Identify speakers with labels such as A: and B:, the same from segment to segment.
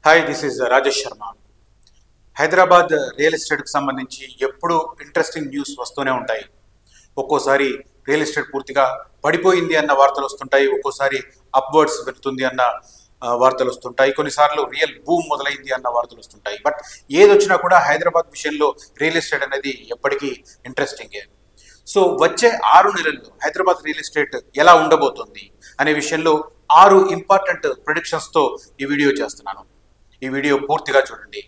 A: Hi, this is Rajesh Sharma. Hyderabad real ఎస్టేట్కి సంబంధించి ఎప్పుడూ ఇంట్రెస్టింగ్ న్యూస్ వస్తూనే ఉంటాయి. ఒక్కోసారి రియల్ ఎస్టేట్ పూర్తిగా పడిపోయింది అన్న వార్తలు వస్తుంటాయి, ఒక్కోసారి అప్వర్డ్స్ వెళ్తుంది అన్న వార్తలు వస్తుంటాయి, కొన్నిసార్లు రియల్ బూమ్ మొదలైంది అన్న వార్తలు వస్తుంటాయి. బట్ ఏదొచ్చినా కూడా హైదరాబాద్ విషయంలో రియల్ ఎస్టేట్ అనేది ఎప్పటికీ ఇంట్రెస్టింగే. సో వచ్చే 6 నెలల్లో హైదరాబాద్ రియల్ ఎస్టేట్ ఎలా ఉండబోతుంది అనే విషయంలో 6 ఇంపార్టెంట్ ప్రిడిక్షన్స్తో ఈ వీడియో చేస్తున్నాను. ఈ వీడియో పూర్తిగా చూడండి.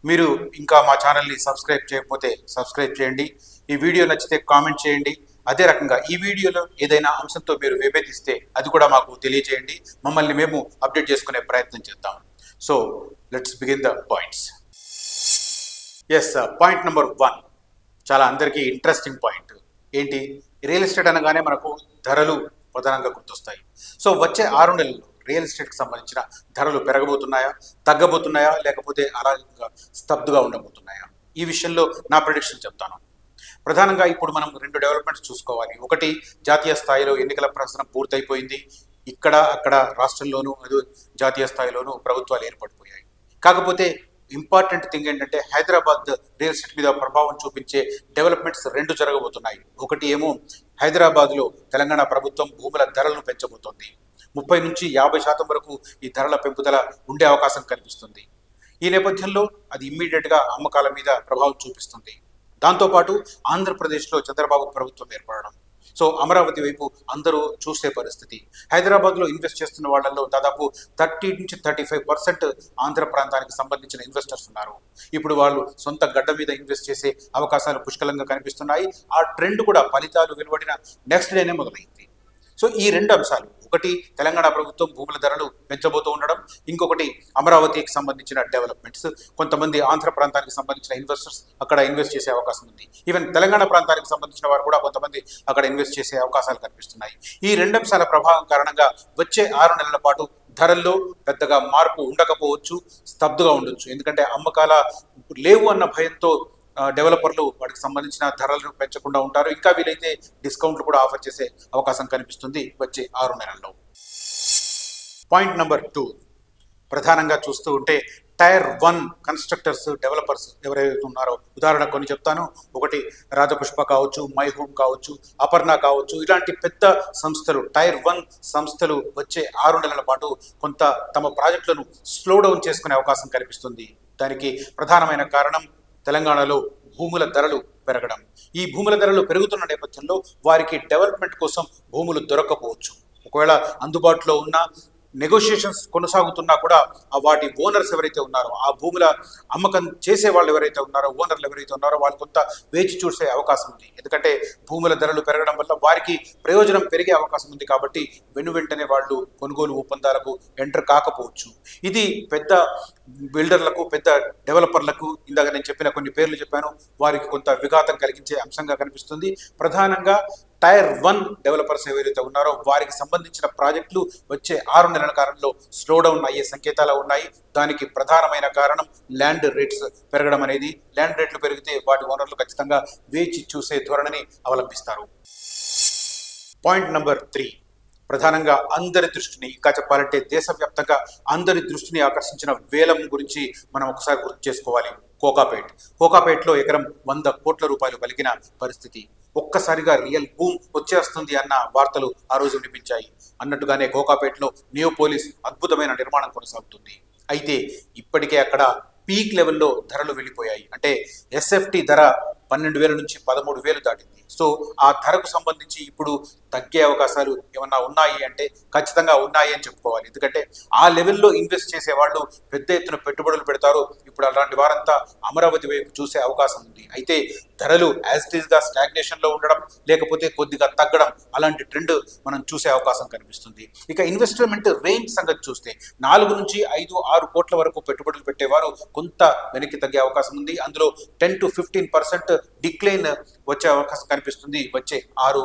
A: మీరు ఇంకా మా ఛానల్ని సబ్స్క్రైబ్ చేయకపోతే సబ్స్క్రైబ్ చేయండి. ఈ వీడియో నచ్చితే కామెంట్ చేయండి. అదే రకంగా ఈ వీడియోలో ఏదైనా అంశంతో మీరు విభేదిస్తే అది కూడా మాకు తెలియజేయండి. మమ్మల్ని మేము అప్డేట్ చేసుకునే ప్రయత్నం చేద్దాం. So let's begin the points. Yes, point number 1 చాలా అందరికీ ఇంట్రెస్టింగ్ పాయింట్. ఏంటి? రియల్ ఎస్టేట్ అనగానే మనకు ధరలు ప్రధానంగా గుర్తొస్తాయి. సో వచ్చే 6 నెలల్లో రియల్ ఎస్టేట్కి సంబంధించిన ధరలు పెరగబోతున్నాయా, తగ్గబోతున్నాయా, లేకపోతే అలా స్తబ్దుగా ఉండబోతున్నాయా? ఈ విషయంలో నా ప్రిడిక్షన్ చెప్తాను. ప్రధానంగా ఇప్పుడు మనం 2 డెవలప్మెంట్స్ చూసుకోవాలి. ఒకటి, జాతీయ స్థాయిలో ఎన్నికల ప్రచారం పూర్తయిపోయింది. ఇక్కడ అక్కడ రాష్ట్రంలోనూ అది జాతీయ స్థాయిలోనూ ప్రభుత్వాలు ఏర్పడిపోయాయి. కాకపోతే ఇంపార్టెంట్ థింగ్ ఏంటంటే హైదరాబాద్ రియల్ ఎస్టేట్ మీద ప్రభావం చూపించే డెవలప్మెంట్స్ 2 జరగబోతున్నాయి. ఒకటి ఏమో హైదరాబాద్లో తెలంగాణ ప్రభుత్వం భూముల ధరలను పెంచబోతోంది. 30 నుంచి 50% వరకు ఈ ధరల పెంపుదల ఉండే అవకాశం కనిపిస్తుంది. ఈ నేపథ్యంలో అది ఇమ్మీడియట్గా అమ్మకాల మీద ప్రభావం చూపిస్తుంది. దాంతోపాటు ఆంధ్రప్రదేశ్లో చంద్రబాబు ప్రభుత్వం ఏర్పడడం, సో అమరావతి వైపు అందరూ చూసే పరిస్థితి. హైదరాబాద్లో ఇన్వెస్ట్ చేస్తున్న వాళ్ళల్లో దాదాపు 30 నుంచి 35% ఆంధ్ర ప్రాంతానికి సంబంధించిన ఇన్వెస్టర్స్ ఉన్నారు. ఇప్పుడు వాళ్ళు సొంత గడ్డ మీద ఇన్వెస్ట్ చేసే అవకాశాలు పుష్కలంగా కనిపిస్తున్నాయి. ఆ ట్రెండ్ కూడా ఫలితాలు వెలువడిన నెక్స్ట్ డేనే మొదలైంది. సో ఈ 2 అంశాలు, ఒకటి తెలంగాణ ప్రభుత్వం భూముల ధరలు పెంచబోతూ ఉండడం, ఇంకొకటి అమరావతికి సంబంధించిన డెవలప్మెంట్స్. కొంతమంది ఆంధ్ర ప్రాంతానికి సంబంధించిన ఇన్వెస్టర్స్ అక్కడ ఇన్వెస్ట్ చేసే అవకాశం ఉంది. ఈవెన్ తెలంగాణ ప్రాంతానికి సంబంధించిన వారు కూడా కొంతమంది అక్కడ ఇన్వెస్ట్ చేసే అవకాశాలు కనిపిస్తున్నాయి. ఈ 2 అంశాల ప్రభావం కారణంగా వచ్చే 6 నెలల పాటు ధరల్లో పెద్దగా మార్పు ఉండకపోవచ్చు, స్తబ్దుగా ఉండొచ్చు. ఎందుకంటే అమ్మకాల లేవు అన్న భయంతో డెవలపర్లు వాటికి సంబంధించిన ధరలను పెంచకుండా ఉంటారు. ఇంకా వీలైతే డిస్కౌంట్లు కూడా ఆఫర్ చేసే అవకాశం కనిపిస్తుంది వచ్చే 6 నెలల్లో. పాయింట్ నెంబర్ 2 ప్రధానంగా చూస్తూ ఉంటే టైర్ 1 కన్స్ట్రక్టర్స్, డెవలపర్స్ ఎవరైతే ఉన్నారో, ఉదాహరణ కొన్ని చెప్తాను. ఒకటి రాజపుష్ప కావచ్చు, మై హోమ్ కావచ్చు, అపర్ణ కావచ్చు, ఇలాంటి పెద్ద సంస్థలు, టైర్ 1 సంస్థలు వచ్చే 6 నెలల పాటు కొంత తమ ప్రాజెక్టులను స్లో డౌన్ చేసుకునే అవకాశం కనిపిస్తుంది. దానికి ప్రధానమైన కారణం తెలంగాణలో భూముల ధరలు పెరగడం. ఈ భూముల ధరలు పెరుగుతున్న నేపథ్యంలో వారికి డెవలప్మెంట్ కోసం భూములు దొరక్కపోవచ్చు. ఒకవేళ అందుబాటులో ఉన్న నెగోషియేషన్స్ కొనసాగుతున్నా కూడా వాటి ఓనర్స్ ఎవరైతే ఉన్నారో, ఆ భూముల అమ్మకం చేసే వాళ్ళు ఎవరైతే ఉన్నారో, ఓనర్లు ఎవరైతే ఉన్నారో వాళ్ళు కొంత వేచి చూసే అవకాశం ఉంది. ఎందుకంటే భూముల ధరలు పెరగడం వల్ల వారికి ప్రయోజనం పెరిగే అవకాశం ఉంది. కాబట్టి వెంటనే వాళ్ళు కొనుగోలు ఒప్పందాలకు ఎంటర్ కాకపోవచ్చు. ఇది పెద్ద బిల్డర్లకు, పెద్ద డెవలపర్లకు, ఇందాక నేను చెప్పిన కొన్ని పేర్లు చెప్పాను, వారికి కొంత విఘాతం కలిగించే అంశంగా కనిపిస్తుంది. ప్రధానంగా టైర్ 1 డెవలపర్స్ ఎవరైతే ఉన్నారో వారికి సంబంధించిన ప్రాజెక్టులు వచ్చే 6 నెలల కాలంలో స్లో డౌన్ అయ్యే సంకేతాలు ఉన్నాయి. దానికి ప్రధానమైన కారణం ల్యాండ్ రేట్స్ పెరగడం అనేది. ల్యాండ్ రేట్లు పెరిగితే వాటి ఓనర్లు ఖచ్చితంగా వేచి చూసే ధోరణిని అవలంబిస్తారు. పాయింట్ నెంబర్ 3 ప్రధానంగా అందరి దృష్టిని, ఇంకా చెప్పాలంటే దేశవ్యాప్తంగా అందరి దృష్టిని ఆకర్షించిన వేలం గురించి మనం ఒకసారి గుర్తు చేసుకోవాలి. కోకాపేట్లో ఎకరం 100 కోట్ల రూపాయలు పలికిన పరిస్థితి. ఒక్కసారిగా రియల్ బూమ్ వచ్చేస్తుంది అన్న వార్తలు ఆ రోజు వినిపించాయి. అన్నట్టుగానే కోకాపేట్లో నియోపోలిస్ అద్భుతమైన నిర్మాణం కొనసాగుతుంది. అయితే ఇప్పటికే అక్కడ పీక్ లెవెల్లో ధరలు వెళ్ళిపోయాయి. అంటే ఎస్ఎఫ్టీ ధర 12,000 నుంచి 13,000 దాటింది. సో ఆ ధరకు సంబంధించి ఇప్పుడు తగ్గే అవకాశాలు ఏమన్నా ఉన్నాయి అంటే ఖచ్చితంగా ఉన్నాయి అని చెప్పుకోవాలి. ఎందుకంటే ఆ లెవెల్లో ఇన్వెస్ట్ చేసే వాళ్ళు పెద్ద ఎత్తున పెట్టుబడులు పెడతారు. ఇప్పుడు అలాంటి వారంతా అమరావతి వైపు చూసే అవకాశం ఉంది. అయితే ధరలు యాజ్ ఇట్ ఈస్గా స్టాగ్నేషన్లో ఉండడం, లేకపోతే కొద్దిగా తగ్గడం, అలాంటి ట్రెండ్ మనం చూసే అవకాశం కనిపిస్తుంది. ఇక ఇన్వెస్ట్మెంట్ రేంజ్ సంగతి చూస్తే 4 నుంచి 5-6 కోట్ల వరకు పెట్టుబడులు పెట్టేవారు కొంత వెనక్కి తగ్గే అవకాశం ఉంది. అందులో 10 to 15% డిక్లైన్ వచ్చే అవకాశం కనిపిస్తుంది వచ్చే 6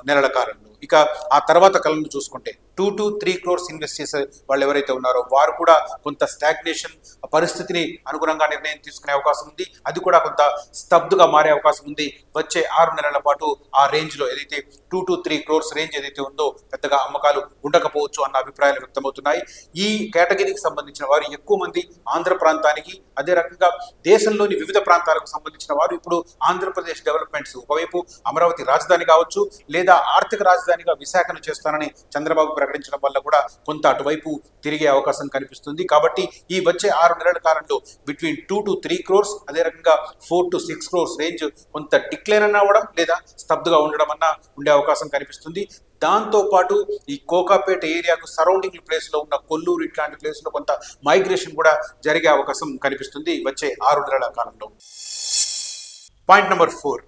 A: నెలల కాలంలో. ఇక ఆ తర్వాత కాలంలో చూసుకుంటే 2 to 3 crores ఇన్వెస్ట్ చేసే వాళ్ళు ఎవరైతే ఉన్నారో వారు కూడా కొంత స్టాగ్నేషన్ పరిస్థితిని అనుగుణంగా నిర్ణయం తీసుకునే అవకాశం ఉంది. అది కూడా కొంత స్తబ్దుగా మారే అవకాశం ఉంది. వచ్చే 6 నెలల పాటు ఆ రేంజ్లో ఏదైతే 2 to 3 crores రేంజ్ ఏదైతే ఉందో పెద్దగా అమ్మకాలు ఉండకపోవచ్చు అన్న అభిప్రాయాలు వ్యక్తమవుతున్నాయి. ఈ కేటగిరీకి సంబంధించిన వారు ఎక్కువ మంది ఆంధ్ర ప్రాంతానికి, అదే రకంగా దేశంలోని వివిధ ప్రాంతాలకు సంబంధించిన వారు ఇప్పుడు ఆంధ్రప్రదేశ్ డెవలప్మెంట్స్ ఒకవైపు అమరావతి రాజధాని కావచ్చు, లేదా ఆర్థిక రాజధానిగా విశాఖను చేస్తానని చంద్రబాబు ప్రకటించడం వల్ల కూడా కొంత అటువైపు తిరిగే అవకాశం కనిపిస్తుంది. కాబట్టి ఈ వచ్చే 6 నెలల కాలంలో బిట్వీన్ 2 to 3 crores, అదే రకంగా 4 to 6 crores రేంజ్ కొంత డిక్లైన్ అన్న అవ్వడం లేదా స్తబ్దుగా ఉండడం అన్న ఉండే అవకాశం కనిపిస్తుంది. దాంతో పాటు ఈ కోకాపేట ఏరియాకు సరౌండింగ్ ప్లేస్లో ఉన్న కొల్లూరు ఇట్లాంటి ప్లేస్లో కొంత మైగ్రేషన్ కూడా జరిగే అవకాశం కనిపిస్తుంది వచ్చే 6 నెలల కాలంలో. పాయింట్ నెంబర్ 4,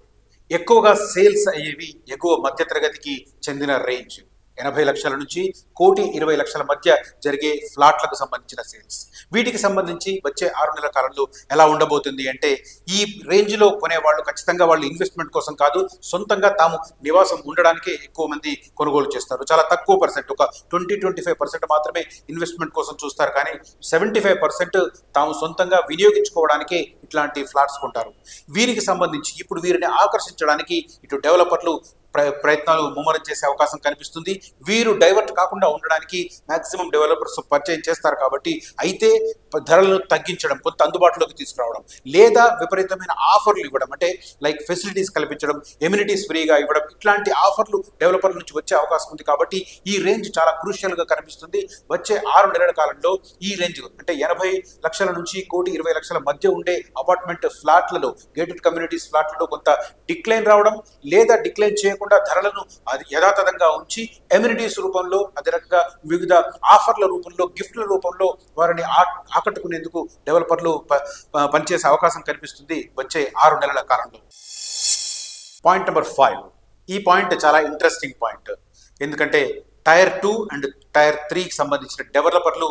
A: ఎక్కువగా సేల్స్ అయ్యేవి ఎగువ మధ్యతరగతికి చెందిన రేంజ్. 80 లక్షల నుంచి 1,20,00,000 మధ్య జరిగే ఫ్లాట్లకు సంబంధించిన సేల్స్. వీటికి సంబంధించి వచ్చే 6 నెలల కాలంలో ఎలా ఉండబోతుంది అంటే, ఈ రేంజ్లో కొనేవాళ్ళు ఖచ్చితంగా వాళ్ళు ఇన్వెస్ట్మెంట్ కోసం కాదు, సొంతంగా తాము నివాసం ఉండడానికే ఎక్కువ మంది కొనుగోలు చేస్తారు. చాలా తక్కువ పర్సెంట్, ఒక 20-25% మాత్రమే ఇన్వెస్ట్మెంట్ కోసం చూస్తారు. కానీ 75% తాము సొంతంగా వినియోగించుకోవడానికే ఇట్లాంటి ఫ్లాట్స్ కొంటారు. వీరికి సంబంధించి ఇప్పుడు వీరిని ఆకర్షించడానికి ఇటు డెవలపర్లు ప్రయత్నాలు ముమ్మరం చేసే అవకాశం కనిపిస్తుంది. వీరు డైవర్ట్ కాకుండా ఉండడానికి మాక్సిమం డెవలపర్స్ పర్చేజ్ చేస్తారు. కాబట్టి అయితే ధరలను తగ్గించడం, కొంత అందుబాటులోకి తీసుకురావడం, లేదా విపరీతమైన ఆఫర్లు ఇవ్వడం, అంటే లైక్ ఫెసిలిటీస్ కల్పించడం, ఎమ్యూనిటీస్ ఫ్రీగా ఇవ్వడం, ఇట్లాంటి ఆఫర్లు డెవలపర్ల నుంచి వచ్చే అవకాశం ఉంది. కాబట్టి ఈ రేంజ్ చాలా క్రూషియల్గా కనిపిస్తుంది. వచ్చే 6 నెలల కాలంలో ఈ రేంజ్ అంటే 80 లక్షల నుంచి 1,20,00,000 మధ్య ఉండే అపార్ట్మెంట్ ఫ్లాట్లలో, గేటెడ్ కమ్యూనిటీస్ ఫ్లాట్లలో కొంత డిక్లైన్ రావడం, లేదా డిక్లైన్ చేయకుండా ధరలను అది యథాతథంగా ఉంచి ఎమ్యూనిటీస్ రూపంలో, అదే రకంగా వివిధ ఆఫర్ల రూపంలో, గిఫ్ట్ల రూపంలో వారిని ఆకట్టుకునేందుకు డెవలపర్లు పనిచేసే అవకాశం కనిపిస్తుంది వచ్చే 6 నెలల కాలంలో. పాయింట్ నెంబర్ 5, ఈ పాయింట్ చాలా ఇంట్రెస్టింగ్ పాయింట్. ఎందుకంటే టైర్ 2 అండ్ టైర్ 3కి సంబంధించిన డెవలపర్లు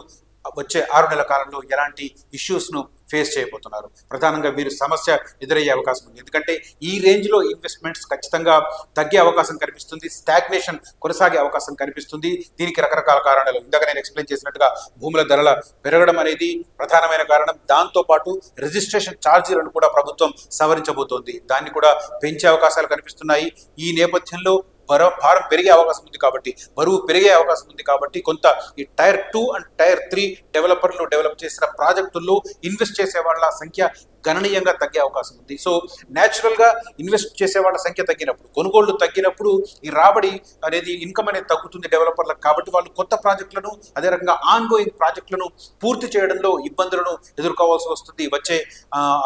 A: వచ్చే 6 నెలల కాలంలో ఎలాంటి ఇష్యూస్ను ఫేస్ చేయబోతున్నారు. ప్రధానంగా వీరు సమస్య ఎదురయ్యే అవకాశం ఉంది. ఎందుకంటే ఈ రేంజ్లో ఇన్వెస్ట్మెంట్స్ ఖచ్చితంగా తగ్గే అవకాశం కనిపిస్తుంది, స్టాగ్నేషన్ కొనసాగే అవకాశం కనిపిస్తుంది. దీనికి రకరకాల కారణాలు, ఇందాక నేను ఎక్స్ప్లెయిన్ చేసినట్టుగా భూముల ధరల పెరగడం అనేది ప్రధానమైన కారణం. దాంతోపాటు రిజిస్ట్రేషన్ ఛార్జీలను కూడా ప్రభుత్వం సవరించబోతోంది, దాన్ని కూడా పెంచే అవకాశాలు కనిపిస్తున్నాయి. ఈ నేపథ్యంలో భారం పెరిగే అవకాశం ఉంది. కాబట్టి బరువు పెరిగే అవకాశం ఉంది. కాబట్టి కొంత ఈ టైర్ 2 అండ్ టైర్ 3 డెవలపర్లు డెవలప్ చేసిన ప్రాజెక్టుల్లో ఇన్వెస్ట్ చేసే వాళ్ళ సంఖ్య గణనీయంగా తగ్గే అవకాశం ఉంది. సో న్యాచురల్గా ఇన్వెస్ట్ చేసే వాళ్ళ సంఖ్య తగ్గినప్పుడు, కొనుగోళ్లు తగ్గినప్పుడు ఈ రాబడి అనేది, ఇన్కమ్ అనేది తగ్గుతుంది డెవలపర్లకు. కాబట్టి వాళ్ళు కొత్త ప్రాజెక్టులను, అదే రకంగా ఆన్గోయింగ్ ప్రాజెక్టులను పూర్తి చేయడంలో ఇబ్బందులను ఎదుర్కోవాల్సి వస్తుంది వచ్చే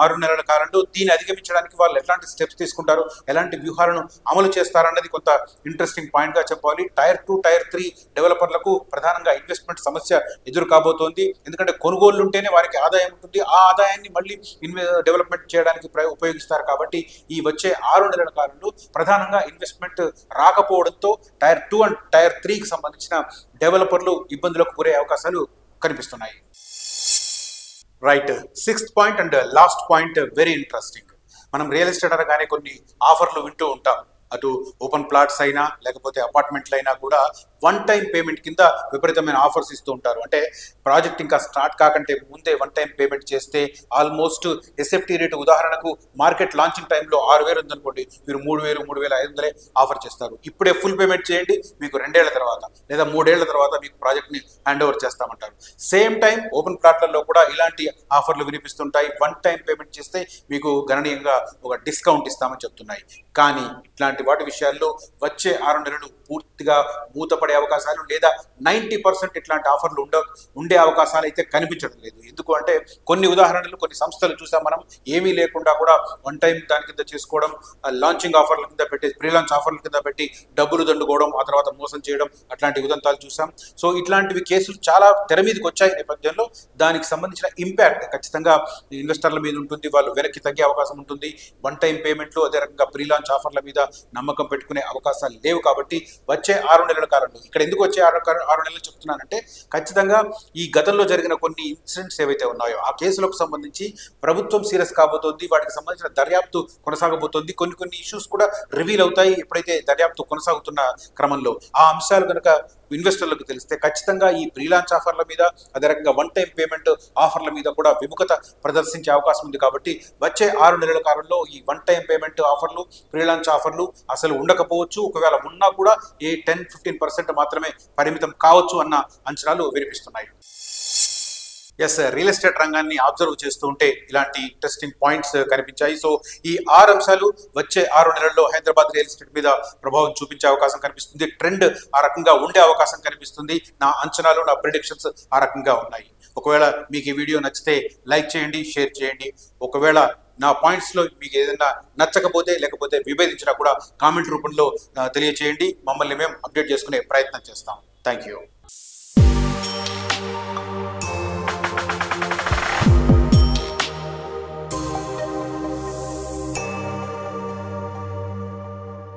A: 6 నెలల కాలంలో. దీన్ని అధిగమించడానికి వాళ్ళు ఎలాంటి స్టెప్స్ తీసుకుంటారు, ఎలాంటి వ్యూహాలను అమలు చేస్తారన్నది కొంత ఇంట్రెస్టింగ్ పాయింట్గా చెప్పాలి. టైర్ 2, టైర్ 3 డెవలపర్లకు ప్రధానంగా ఇన్వెస్ట్మెంట్ సమస్య ఎదురు కాబోతోంది. ఎందుకంటే కొనుగోళ్లు ఉంటేనే వారికి ఆదాయం ఉంటుంది, ఆ ఆదాయాన్ని మళ్ళీ డెవలప్మెంట్ చేయడానికి ఉపయోగిస్తారు. కాబట్టి ఈ వచ్చే 6 నెలల కాలంలో ప్రధానంగా ఇన్వెస్ట్మెంట్ రాకపోవడంతో టైర్ 2 అండ్ టైర్ 3కి సంబంధించిన డెవలపర్లు ఇబ్బందులకు గురే అవకాశాలు కనిపిస్తున్నాయి. Right, 6th point and last point very interesting. మనం రియల్ ఎస్టేట్ అనగానే కొన్ని ఆఫర్లు వింటూ ఉంటాం. అటు ఓపెన్ ప్లాట్స్ అయినా లేకపోతే అపార్ట్మెంట్లు అయినా కూడా వన్ టైం పేమెంట్ కింద విపరీతమైన ఆఫర్స్ ఇస్తూ ఉంటారు. అంటే ప్రాజెక్ట్ ఇంకా స్టార్ట్ కాకంటే ముందే వన్ టైం పేమెంట్ చేస్తే ఆల్మోస్ట్ ఎస్ఎఫ్టీ రేటు, ఉదాహరణకు మార్కెట్ లాంచింగ్ టైంలో 6,000 ఉందనుకోండి, మీరు 3,000, 3,500 ఆఫర్ చేస్తారు. ఇప్పుడే ఫుల్ పేమెంట్ చేయండి, మీకు 2 ఏళ్ల తర్వాత లేదా 3 ఏళ్ల తర్వాత మీకు ప్రాజెక్ట్ని హ్యాండ్ ఓవర్ చేస్తామంటారు. సేమ్ టైం ఓపెన్ ప్లాట్లలో కూడా ఇలాంటి ఆఫర్లు వినిపిస్తుంటాయి. వన్ టైం పేమెంట్ చేస్తే మీకు గణనీయంగా ఒక డిస్కౌంట్ ఇస్తామని చెప్తున్నాయి. కానీ ఇట్లాంటి వాటి విషయాల్లో వచ్చే 6 నెలలు పూర్తిగా మూతపడే అవకాశాలు, లేదా 90% ఇట్లాంటి ఆఫర్లు ఉండే అవకాశాలు అయితే కనిపించడం లేదు. ఎందుకు అంటే కొన్ని ఉదాహరణలు, కొన్ని సంస్థలు చూసాం మనం, ఏమీ లేకుండా కూడా వన్ టైం దాని కింద చేసుకోవడం, లాంచింగ్ ఆఫర్ల కింద పెట్టి, ప్రీ లాంచ్ ఆఫర్ల కింద పెట్టి డబ్బులు దండుకోవడం, ఆ తర్వాత మోసం చేయడం, అట్లాంటి ఉదంతాలు చూసాం. సో ఇట్లాంటివి కేసులు చాలా తెర మీదకి వచ్చాయి నేపథ్యంలో దానికి సంబంధించిన ఇంపాక్ట్ ఖచ్చితంగా ఇన్వెస్టర్ల మీద ఉంటుంది. వాళ్ళు వెనక్కి తగ్గే అవకాశం ఉంటుంది. వన్ టైం పేమెంట్లు, అదే రకంగా ప్రీ లాంచ్ ఆఫర్ల మీద నమ్మకం పెట్టుకునే అవకాశాలు లేవు. కాబట్టి వచ్చే 6 నెలల కాలంలో, ఇక్కడ ఎందుకు వచ్చే 6 నెలలు చెప్తున్నానంటే, ఖచ్చితంగా ఈ గతంలో జరిగిన కొన్ని ఇన్సిడెంట్స్ ఏవైతే ఉన్నాయో ఆ కేసులకు సంబంధించి ప్రభుత్వం సీరియస్ కాబోతోంది. వాటికి సంబంధించిన దర్యాప్తు కొనసాగబోతోంది. కొన్ని ఇష్యూస్ కూడా రివీల్ అవుతాయి ఎప్పుడైతే దర్యాప్తు కొనసాగుతున్న క్రమంలో. ఆ అంశాలు కనుక ఇన్వెస్టర్లకు తెలిస్తే ఖచ్చితంగా ఈ ప్రీ లాంచ్ ఆఫర్ల మీద, అదే రకంగా వన్ టైం పేమెంట్ ఆఫర్ల మీద కూడా విముఖత ప్రదర్శించే అవకాశం ఉంది. కాబట్టి వచ్చే 6 నెలల కాలంలో ఈ వన్ టైం పేమెంట్ ఆఫర్లు, ప్రీ లాంచ్ ఆఫర్లు అసలు ఉండకపోవచ్చు. ఒకవేళ ఉన్నా కూడా 10-15% మాత్రమే పరిమితం కావచ్చు అన్న అంచనాలు వినిపిస్తున్నాయి. రియల్ ఎస్టేట్ రంగాన్ని అబ్జర్వ్ చేస్తూ ఉంటే ఇలాంటి ఇంట్రెస్టింగ్ పాయింట్స్ కనిపించాయి. సో ఈ 6 అంశాలు వచ్చే 6 నెలల్లో హైదరాబాద్ రియల్ ఎస్టేట్ మీద ప్రభావం చూపించే అవకాశం కనిపిస్తుంది. ట్రెండ్ ఆ రకంగా ఉండే అవకాశం కనిపిస్తుంది. నా అంచనాలు, నా ప్రిడిక్షన్స్ ఆ రకంగా ఉన్నాయి. ఒకవేళ మీకు ఈ వీడియో నచ్చితే లైక్ చేయండి, షేర్ చేయండి. ఒకవేళ నా పాయింట్స్లో మీకు ఏదైనా నచ్చకపోతే, లేకపోతే విభేదించినా కూడా కామెంట్ రూపంలో తెలియచేయండి. మమ్మల్ని మేము అప్డేట్ చేసుకునే ప్రయత్నం చేస్తాం. Thank you.